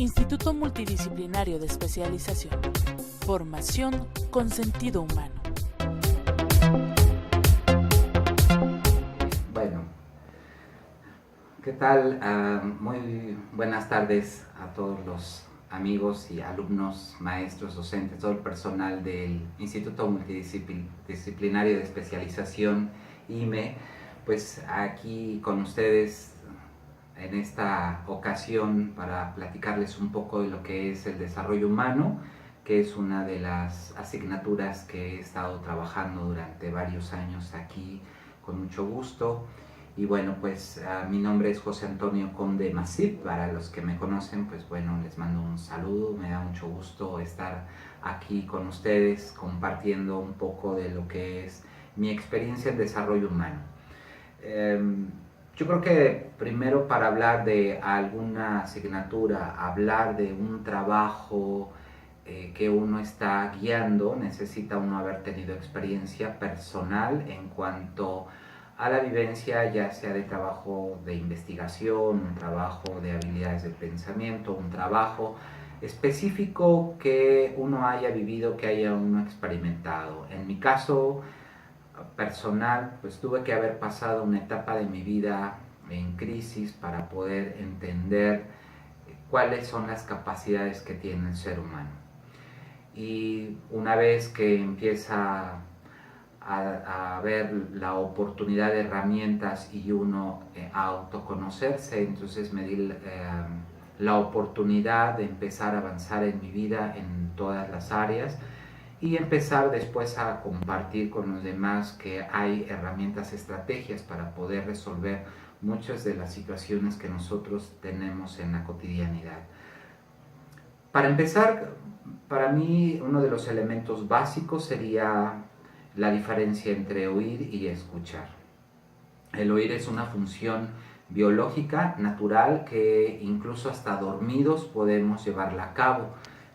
Instituto Multidisciplinario de Especialización. Formación con sentido humano. Bueno, ¿qué tal? Muy buenas tardes a todos los amigos y alumnos, maestros, docentes, todo el personal del Instituto Multidisciplinario de Especialización, IME. Pues aquí con ustedes en esta ocasión para platicarles un poco de lo que es el desarrollo humano, que es una de las asignaturas que he estado trabajando durante varios años aquí con mucho gusto. Y bueno, pues mi nombre es José Antonio Conde Masip. Para los que me conocen, pues bueno, les mando un saludo. Me da mucho gusto estar aquí con ustedes compartiendo un poco de lo que es mi experiencia en desarrollo humano. Yo creo que primero, para hablar de alguna asignatura, hablar de un trabajo que uno está guiando, necesita uno haber tenido experiencia personal en cuanto a la vivencia, ya sea de trabajo de investigación, un trabajo de habilidades del pensamiento, un trabajo específico que uno haya vivido, que haya uno experimentado. En mi caso personal, pues tuve que haber pasado una etapa de mi vida en crisis para poder entender cuáles son las capacidades que tiene el ser humano. Y una vez que empieza a ver la oportunidad de herramientas y uno a autoconocerse, entonces me di la oportunidad de empezar a avanzar en mi vida en todas las áreas y empezar después a compartir con los demás que hay herramientas, estrategias para poder resolver muchas de las situaciones que nosotros tenemos en la cotidianidad. Para empezar, para mí uno de los elementos básicos sería la diferencia entre oír y escuchar. El oír es una función biológica, natural, que incluso hasta dormidos podemos llevarla a cabo,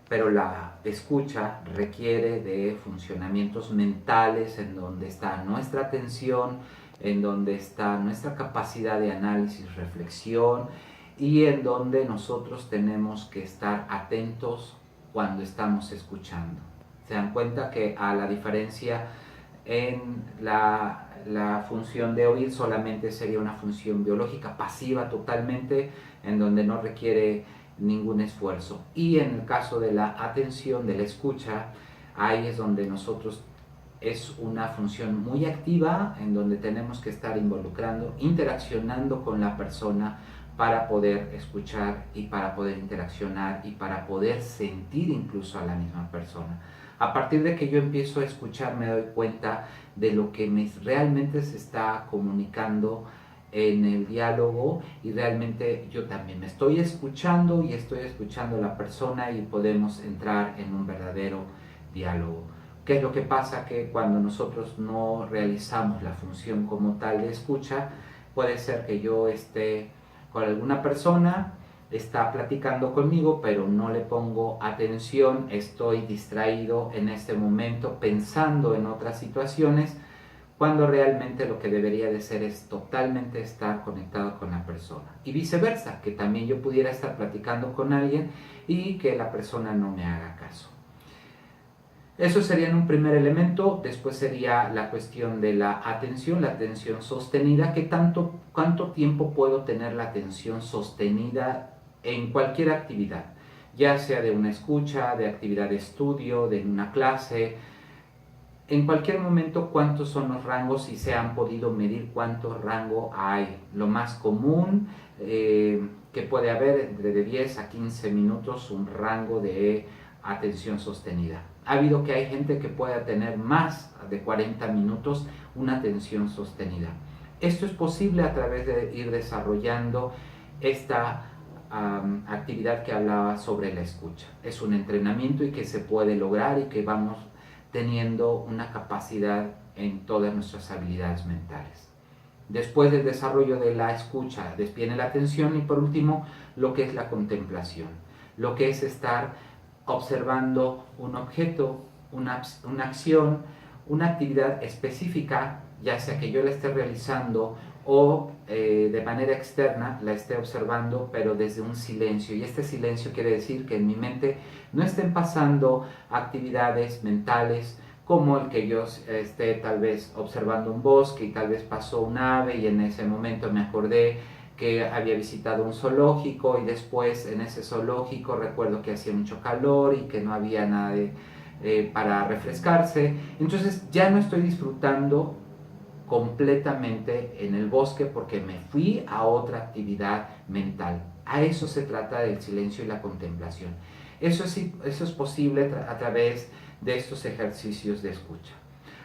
pero la escucha requiere de funcionamientos mentales en donde está nuestra atención, en donde está nuestra capacidad de análisis, reflexión, y en donde nosotros tenemos que estar atentos cuando estamos escuchando. Se dan cuenta que a la diferencia en la función de oír solamente sería una función biológica pasiva totalmente, en donde no requiere ningún esfuerzo. Y en el caso de la atención, de la escucha, ahí es donde nosotros es una función muy activa, en donde tenemos que estar involucrando, interaccionando con la persona para poder escuchar y para poder interaccionar y para poder sentir incluso a la misma persona. A partir de que yo empiezo a escuchar, me doy cuenta de lo que realmente se está comunicando en el diálogo, y realmente yo también me estoy escuchando y estoy escuchando a la persona y podemos entrar en un verdadero diálogo. ¿Qué es lo que pasa? Que cuando nosotros no realizamos la función como tal de escucha, puede ser que yo esté con alguna persona, está platicando conmigo, pero no le pongo atención, estoy distraído en este momento pensando en otras situaciones, cuando realmente lo que debería de ser es totalmente estar conectado con la persona. Y viceversa, que también yo pudiera estar platicando con alguien y que la persona no me haga caso. Eso sería un primer elemento. Después sería la cuestión de la atención sostenida. ¿Cuánto tiempo puedo tener la atención sostenida en cualquier actividad? Ya sea de una escucha, de actividad de estudio, de una clase. En cualquier momento, ¿cuántos son los rangos? Y se han podido medir cuánto rango hay. Lo más común que puede haber, entre de 10 a 15 minutos, un rango de atención sostenida. Ha habido que hay gente que pueda tener más de 40 minutos una atención sostenida. Esto es posible a través de ir desarrollando esta actividad que hablaba sobre la escucha. Es un entrenamiento y que se puede lograr y que vamos teniendo una capacidad en todas nuestras habilidades mentales. Después del desarrollo de la escucha, viene la atención y por último lo que es la contemplación, lo que es estar observando un objeto, una acción, una actividad específica, ya sea que yo la esté realizando o de manera externa la esté observando, pero desde un silencio. Y este silencio quiere decir que en mi mente no estén pasando actividades mentales como el que yo esté tal vez observando un bosque y tal vez pasó un ave y en ese momento me acordé que había visitado un zoológico y después en ese zoológico recuerdo que hacía mucho calor y que no había nada para refrescarse. Entonces ya no estoy disfrutando completamente en el bosque porque me fui a otra actividad mental. A eso se trata del silencio y la contemplación. Eso es posible a través de estos ejercicios de escucha.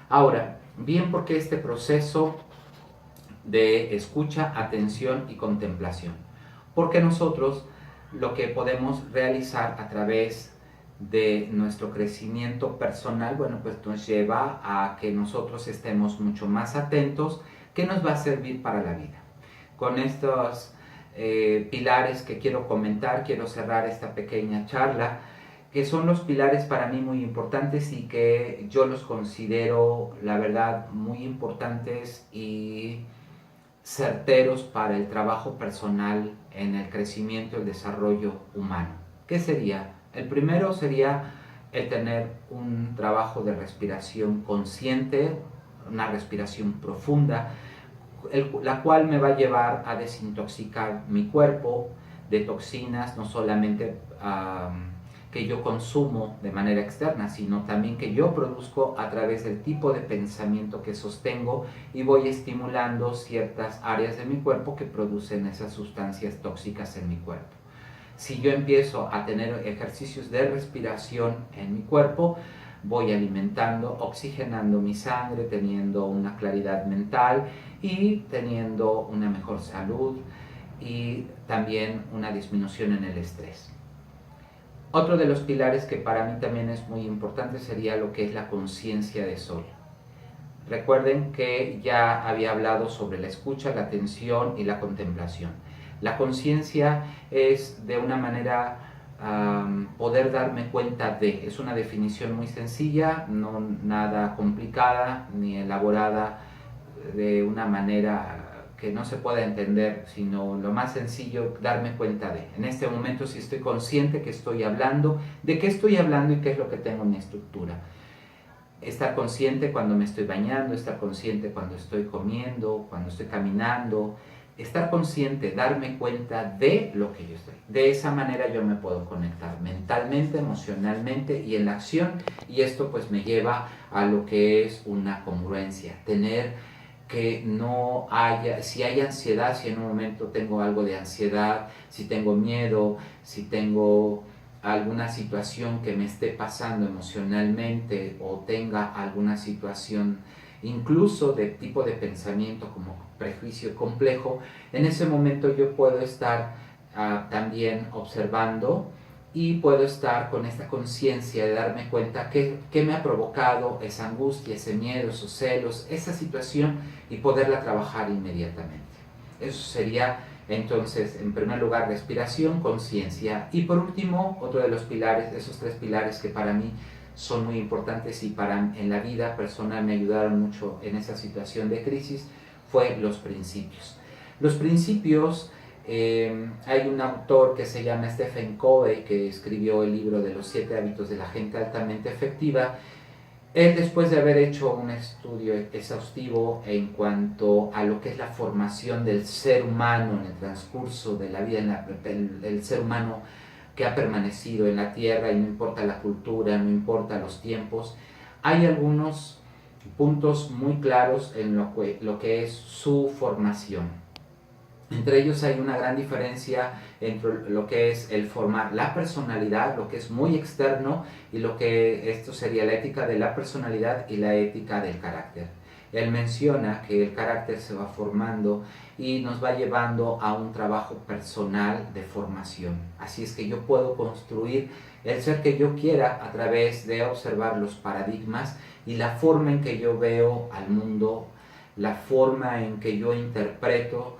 Ahora, bien, porque este proceso de escucha, atención y contemplación, porque nosotros lo que podemos realizar a través de nuestro crecimiento personal, bueno, pues nos lleva a que nosotros estemos mucho más atentos, que nos va a servir para la vida. Con estos pilares que quiero comentar, quiero cerrar esta pequeña charla, que son los pilares para mí muy importantes y que yo los considero, la verdad, muy importantes y certeros para el trabajo personal en el crecimiento y el desarrollo humano. ¿Qué sería? El primero sería el tener un trabajo de respiración consciente, una respiración profunda, la cual me va a llevar a desintoxicar mi cuerpo de toxinas, no solamente que yo consumo de manera externa, sino también que yo produzco a través del tipo de pensamiento que sostengo y voy estimulando ciertas áreas de mi cuerpo que producen esas sustancias tóxicas en mi cuerpo. Si yo empiezo a tener ejercicios de respiración en mi cuerpo, voy alimentando, oxigenando mi sangre, teniendo una claridad mental y teniendo una mejor salud y también una disminución en el estrés. Otro de los pilares que para mí también es muy importante sería lo que es la conciencia de soy. Recuerden que ya había hablado sobre la escucha, la atención y la contemplación. La conciencia es de una manera poder darme cuenta de, es una definición muy sencilla, no nada complicada ni elaborada de una manera que no se pueda entender, sino lo más sencillo, darme cuenta de. En este momento, si estoy consciente que estoy hablando, de qué estoy hablando y qué es lo que tengo en mi estructura. Estar consciente cuando me estoy bañando, estar consciente cuando estoy comiendo, cuando estoy caminando, estar consciente, darme cuenta de lo que yo estoy. De esa manera yo me puedo conectar mentalmente, emocionalmente y en la acción, y esto pues me lleva a lo que es una congruencia, tener que no haya, si hay ansiedad, si en un momento tengo algo de ansiedad, si tengo miedo, si tengo alguna situación que me esté pasando emocionalmente o tenga alguna situación incluso de tipo de pensamiento como prejuicio complejo, en ese momento yo puedo estar también observando y puedo estar con esta conciencia de darme cuenta qué me ha provocado esa angustia, ese miedo, esos celos, esa situación y poderla trabajar inmediatamente. Eso sería entonces, en primer lugar, respiración, conciencia y por último, otro de los pilares, esos tres pilares que para mí son muy importantes y en la vida personal me ayudaron mucho en esa situación de crisis, fue los principios. Los principios, hay un autor que se llama Stephen Covey que escribió el libro de los 7 hábitos de la gente altamente efectiva. Él, después de haber hecho un estudio exhaustivo en cuanto a lo que es la formación del ser humano en el transcurso de la vida, el ser humano que ha permanecido en la tierra y no importa la cultura, no importa los tiempos, hay algunos puntos muy claros en lo que es su formación. Entre ellos hay una gran diferencia entre lo que es el formar la personalidad, lo que es muy externo, y lo que esto sería la ética de la personalidad y la ética del carácter. Él menciona que el carácter se va formando y nos va llevando a un trabajo personal de formación. Así es que yo puedo construir el ser que yo quiera a través de observar los paradigmas y la forma en que yo veo al mundo, la forma en que yo interpreto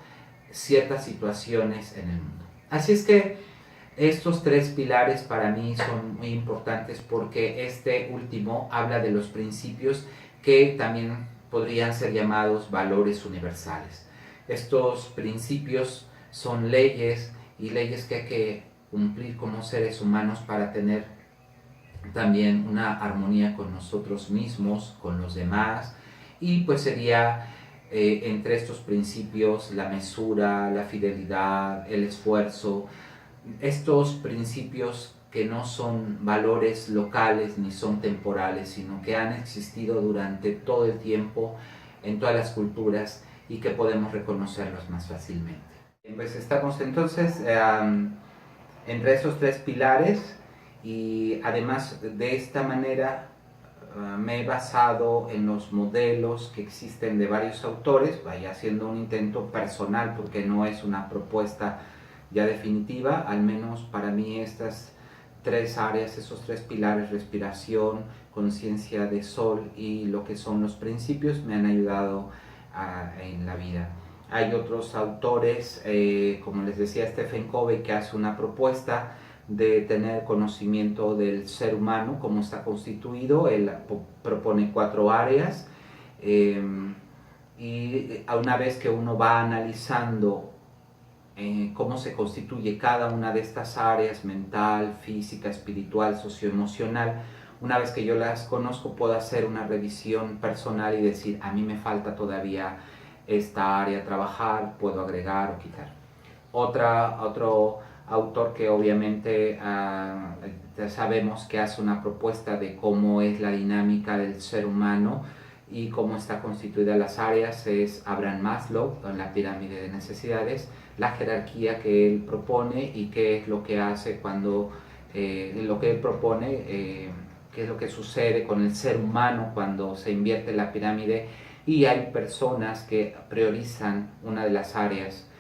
ciertas situaciones en el mundo. Así es que estos tres pilares para mí son muy importantes porque este último habla de los principios que también podrían ser llamados valores universales, Estos principios son leyes y leyes que hay que cumplir como seres humanos para tener también una armonía con nosotros mismos, con los demás, y pues sería entre estos principios la mesura, la fidelidad, el esfuerzo, estos principios que no son valores locales ni son temporales, sino que han existido durante todo el tiempo en todas las culturas y que podemos reconocerlos más fácilmente. Pues estamos entonces entre esos tres pilares, y además de esta manera me he basado en los modelos que existen de varios autores, vaya haciendo un intento personal porque no es una propuesta ya definitiva. Al menos para mí estas tres áreas, esos tres pilares, respiración, conciencia de sol y lo que son los principios, me han ayudado en la vida. Hay otros autores, como les decía, Stephen Covey, que hace una propuesta de tener conocimiento del ser humano, cómo está constituido. Él propone 4 áreas, y una vez que uno va analizando cómo se constituye cada una de estas áreas, mental, física, espiritual, socioemocional, una vez que yo las conozco, puedo hacer una revisión personal y decir, a mí me falta todavía esta área a trabajar, puedo agregar o quitar. Otro autor que obviamente ya sabemos que hace una propuesta de cómo es la dinámica del ser humano y cómo está constituida las áreas es Abraham Maslow, en la pirámide de necesidades, la jerarquía que él propone y qué es lo que hace cuando, lo que él propone, qué es lo que sucede con el ser humano cuando se invierte la pirámide, y hay personas que priorizan una de las áreas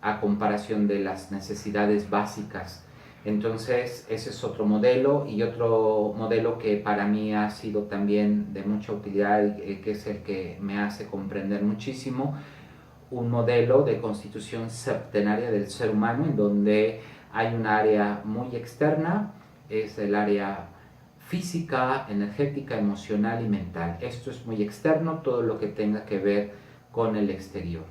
a comparación de las necesidades básicas. Entonces ese es otro modelo, y otro modelo que para mí ha sido también de mucha utilidad, que es el que me hace comprender muchísimo, un modelo de constitución septenaria del ser humano, en donde hay un área muy externa, es el área física, energética, emocional y mental. Esto es muy externo, todo lo que tenga que ver con el exterior.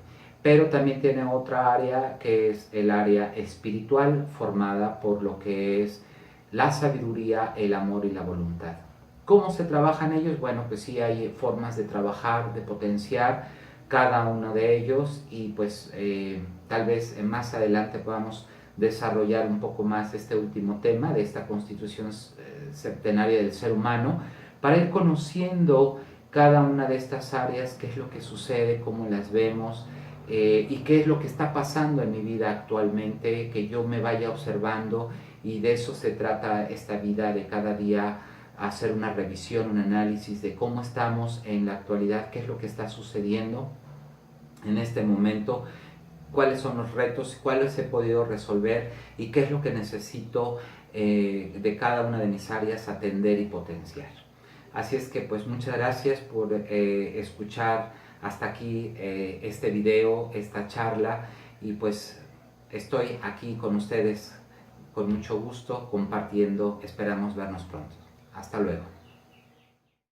Pero también tiene otra área que es el área espiritual, formada por lo que es la sabiduría, el amor y la voluntad. ¿Cómo se trabajan ellos? Bueno, pues sí hay formas de trabajar, de potenciar cada uno de ellos, y pues tal vez más adelante podamos desarrollar un poco más este último tema de esta constitución septenaria del ser humano, para ir conociendo cada una de estas áreas, qué es lo que sucede, cómo las vemos, y qué es lo que está pasando en mi vida actualmente, que yo me vaya observando, y de eso se trata esta vida de cada día, hacer una revisión, un análisis de cómo estamos en la actualidad, qué es lo que está sucediendo en este momento, cuáles son los retos, cuáles he podido resolver y qué es lo que necesito de cada una de mis áreas atender y potenciar. Así es que pues muchas gracias por escuchar hasta aquí este video, esta charla, y pues estoy aquí con ustedes con mucho gusto compartiendo. Esperamos vernos pronto. Hasta luego.